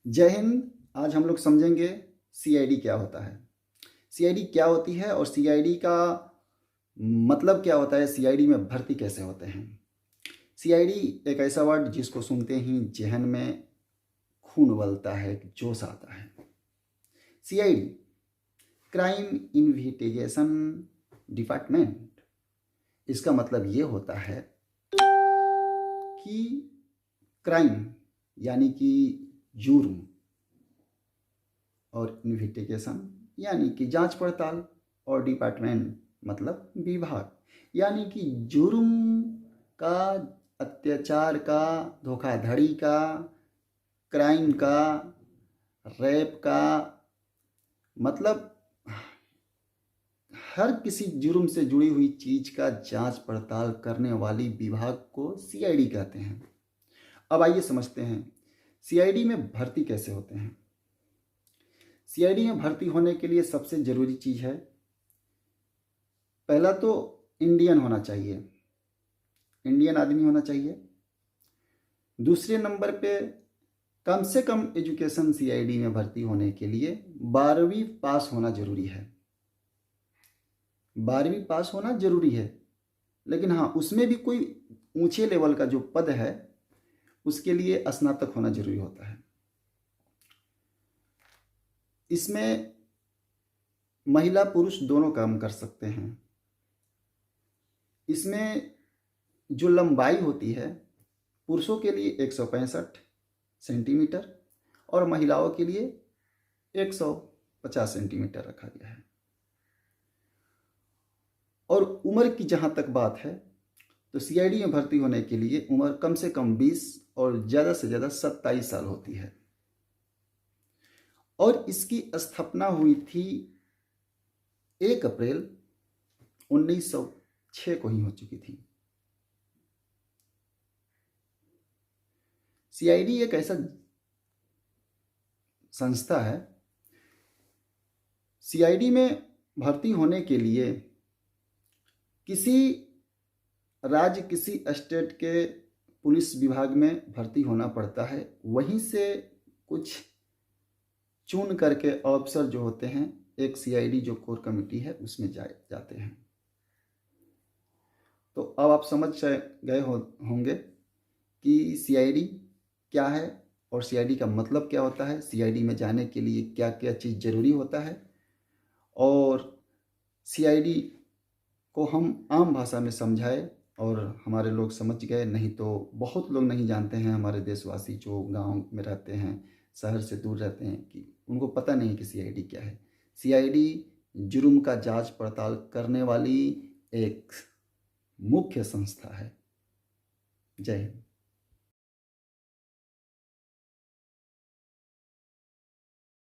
जय हिंद। आज हम लोग समझेंगे सीआईडी क्या होता है, सीआईडी क्या होती है और सीआईडी का मतलब क्या होता है, सीआईडी में भर्ती कैसे होते हैं। सीआईडी एक ऐसा वर्ड जिसको सुनते ही जहन में खून उबलता है, जोश आता है। CID crime investigation department. इसका मतलब ये होता है कि क्राइम यानी कि जुर्म और इन्वेस्टिगेशन यानी कि जांच पड़ताल और डिपार्टमेंट मतलब विभाग, यानी कि जुर्म का, अत्याचार का, धोखाधड़ी का, क्राइम का, रेप का, मतलब हर किसी जुर्म से जुड़ी हुई चीज का जांच पड़ताल करने वाली विभाग को सीआईडी कहते हैं। अब आइए समझते हैं सीआईडी में भर्ती कैसे होते हैं। सीआईडी में भर्ती होने के लिए सबसे ज़रूरी चीज़ है, पहला तो इंडियन होना चाहिए, इंडियन आदमी होना चाहिए। दूसरे नंबर पे कम से कम एजुकेशन सीआईडी में भर्ती होने के लिए 12वीं पास होना ज़रूरी है। 12वीं पास होना ज़रूरी है, लेकिन हाँ, उसमें भी कोई ऊंचे लेवल का जो पद है उसके लिए स्नातक होना जरूरी होता है। इसमें महिला पुरुष दोनों काम कर सकते हैं। इसमें जो लंबाई होती है, पुरुषों के लिए 165 सेंटीमीटर और महिलाओं के लिए 150 सेंटीमीटर रखा गया है। और उम्र की जहाँ तक बात है तो सीआईडी में भर्ती होने के लिए उम्र कम से कम 20 और ज़्यादा से ज़्यादा 27 साल होती है। और इसकी स्थापना हुई थी 1 अप्रैल 1906 को ही हो चुकी थी। सीआईडी एक ऐसा संस्था है, सीआईडी में भर्ती होने के लिए किसी राज्य, किसी स्टेट के पुलिस विभाग में भर्ती होना पड़ता है। वहीं से कुछ चुन करके ऑफिसर जो होते हैं, एक सीआईडी जो कोर कमेटी है उसमें जाते हैं। तो अब आप समझ गए होंगे कि सीआईडी क्या है और सीआईडी का मतलब क्या होता है, सीआईडी में जाने के लिए क्या क्या चीज़ ज़रूरी होता है। और सीआईडी को हम आम भाषा में समझाए और हमारे लोग समझ गए, नहीं तो बहुत लोग नहीं जानते हैं, हमारे देशवासी जो गांव में रहते हैं, शहर से दूर रहते हैं, कि उनको पता नहीं कि सीआईडी क्या है। सीआईडी जुर्म का जांच पड़ताल करने वाली एक मुख्य संस्था है। जय हिंद।